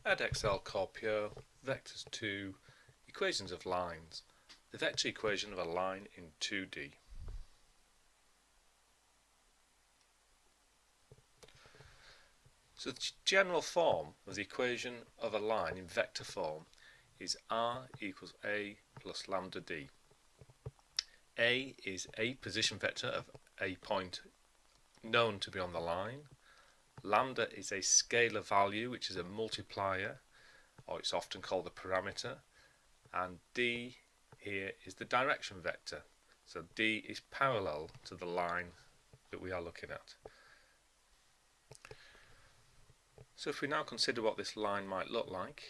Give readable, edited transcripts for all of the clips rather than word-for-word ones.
Add Excel Corpio, vectors 2, equations of lines, the vector equation of a line in 2D. So the general form of the equation of a line in vector form is r equals a plus lambda d. A is a position vector of a point known to be on the line. Lambda is a scalar value, which is a multiplier, or it's often called a parameter, and d here is the direction vector. So d is parallel to the line that we are looking at. So if we now consider what this line might look like,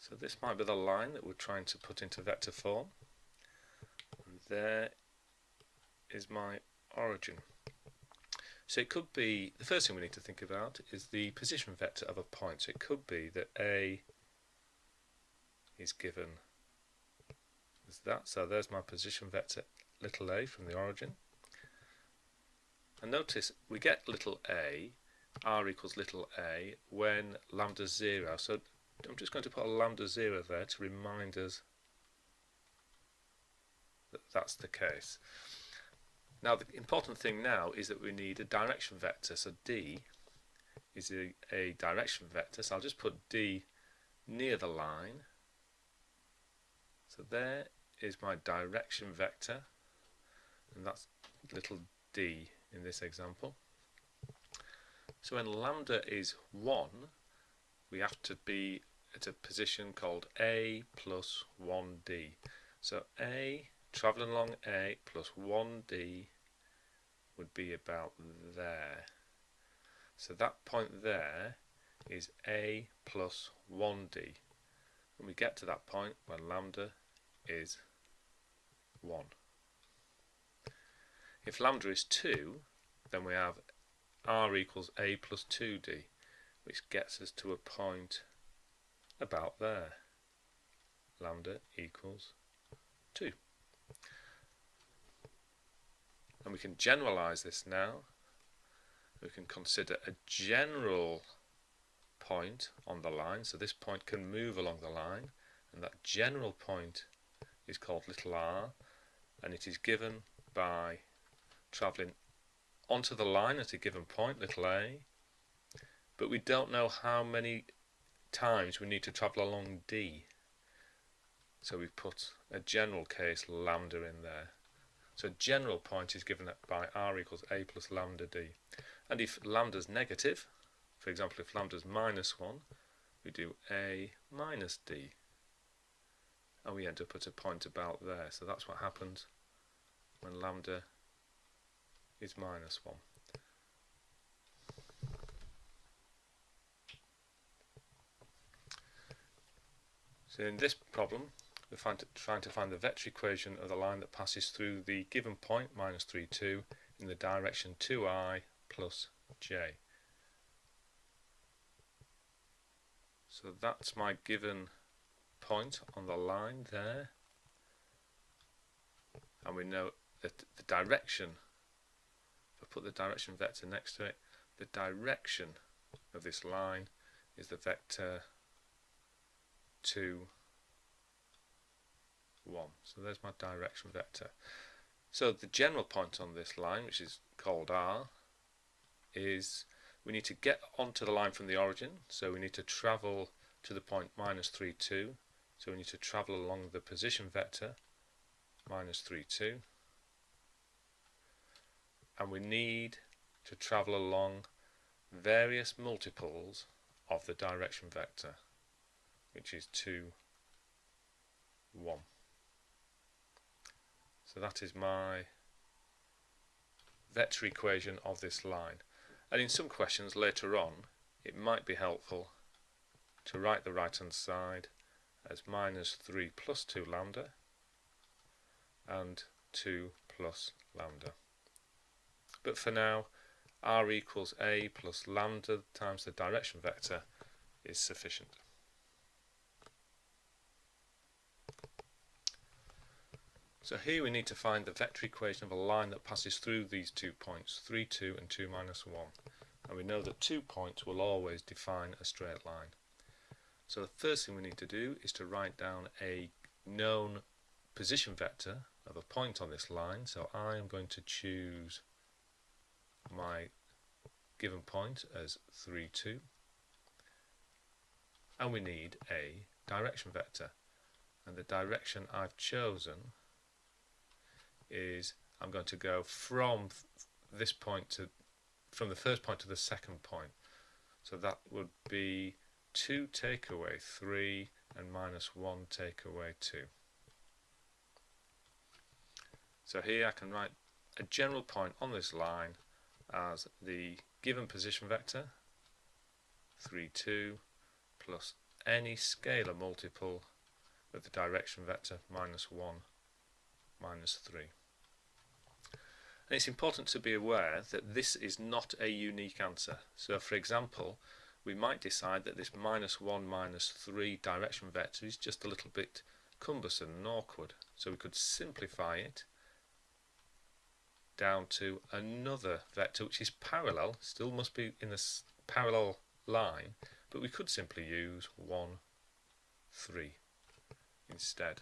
so this might be the line that we're trying to put into vector form, and there is my origin. So it could be, the first thing we need to think about is the position vector of a point. So it could be that A is given as that. So there's my position vector little a from the origin. And notice we get little a, r equals little a, when lambda is 0. So I'm just going to put a lambda 0 there to remind us that that's the case. Now the important thing now is that we need a direction vector. So d is a direction vector. So I'll just put d near the line. So there is my direction vector, and that's little d in this example. So when lambda is 1, we have to be at a position called a plus 1d. So a, travelling along a plus 1d would be about there. So that point there is a plus 1d. When we get to that point when lambda is 1. If lambda is 2, then we have r equals a plus 2d, which gets us to a point about there. Lambda equals 2. And we can generalize this now. We can consider a general point on the line. So this point can move along the line, and that general point is called little r, and it is given by travelling onto the line at a given point, little a, but we don't know how many times we need to travel along d. So we've put a general case lambda in there. So general point is given by r equals a plus lambda d. And if lambda is negative, for example if lambda is minus 1, we do a minus d. And we end up at a point about there. So that's what happens when lambda is minus 1. So in this problem, we're trying to find the vector equation of the line that passes through the given point, minus 3, 2, in the direction 2i plus j. So that's my given point on the line there. And we know that the direction, if I put the direction vector next to it, the direction of this line is the vector 2, 1. So there's my direction vector. So the general point on this line, which is called r, is we need to get onto the line from the origin. So we need to travel to the point minus 3, 2. So we need to travel along the position vector minus 3, 2. And we need to travel along various multiples of the direction vector, which is 2, 1. So that is my vector equation of this line. And in some questions later on, it might be helpful to write the right hand side as minus 3 plus 2 lambda and 2 plus lambda. But for now, r equals a plus lambda times the direction vector is sufficient. So here we need to find the vector equation of a line that passes through these 2 points, 3, 2 and 2 minus 1. and we know that 2 points will always define a straight line. So the first thing we need to do is to write down a known position vector of a point on this line. So I am going to choose my given point as 3, 2, and we need a direction vector, and the direction I've chosen is I'm going to go from this point to from the first point to the second point, so that would be 2 take away 3 and minus 1 take away 2. So here I can write a general point on this line as the given position vector 3, 2 plus any scalar multiple of the direction vector minus 1 minus 3. And it's important to be aware that this is not a unique answer. So for example, we might decide that this minus 1 minus 3 direction vector is just a little bit cumbersome and awkward. So we could simplify it down to another vector which is parallel, still must be in a parallel line, but we could simply use 1, 3 instead.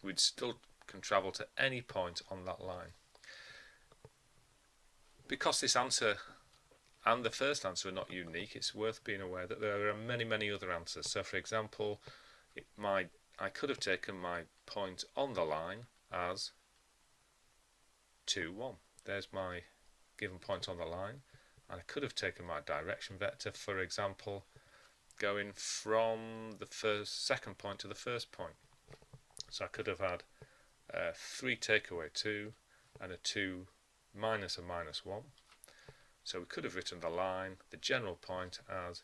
We'd still can travel to any point on that line. Because this answer and the first answer are not unique, it's worth being aware that there are many other answers. So for example, I could have taken my point on the line as 2, 1. There's my given point on the line. I could have taken my direction vector, for example, going from the second point to the first point. So I could have had 3 take away 2 and a 2 minus a minus 1. So we could have written the line, the general point, as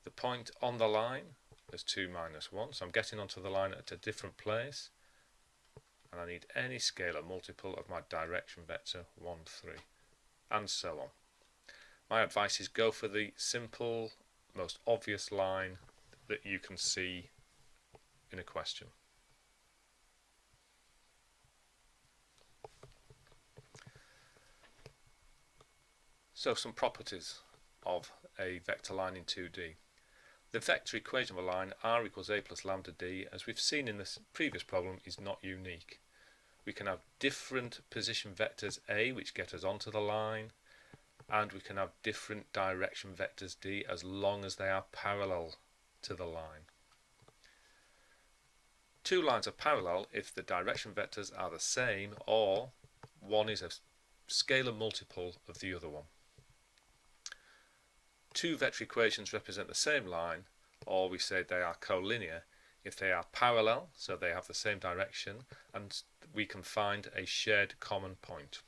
the point on the line as 2 minus 1. So I'm getting onto the line at a different place, and I need any scalar multiple of my direction vector 1, 3, and so on. My advice is go for the simple, most obvious line that you can see in a question. So some properties of a vector line in 2D. The vector equation of a line r equals a plus lambda d, as we've seen in this previous problem, is not unique. We can have different position vectors a which get us onto the line, and we can have different direction vectors d as long as they are parallel to the line. Two lines are parallel if the direction vectors are the same or one is a scalar multiple of the other one. Two vector equations represent the same line, or we say they are collinear if they are parallel, so they have the same direction, and we can find a shared common point.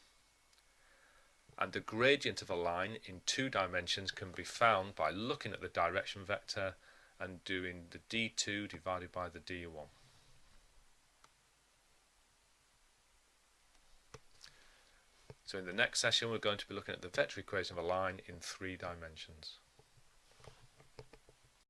And the gradient of a line in 2 dimensions can be found by looking at the direction vector and doing the d2 divided by the d1. So in the next session we're going to be looking at the vector equation of a line in 3 dimensions.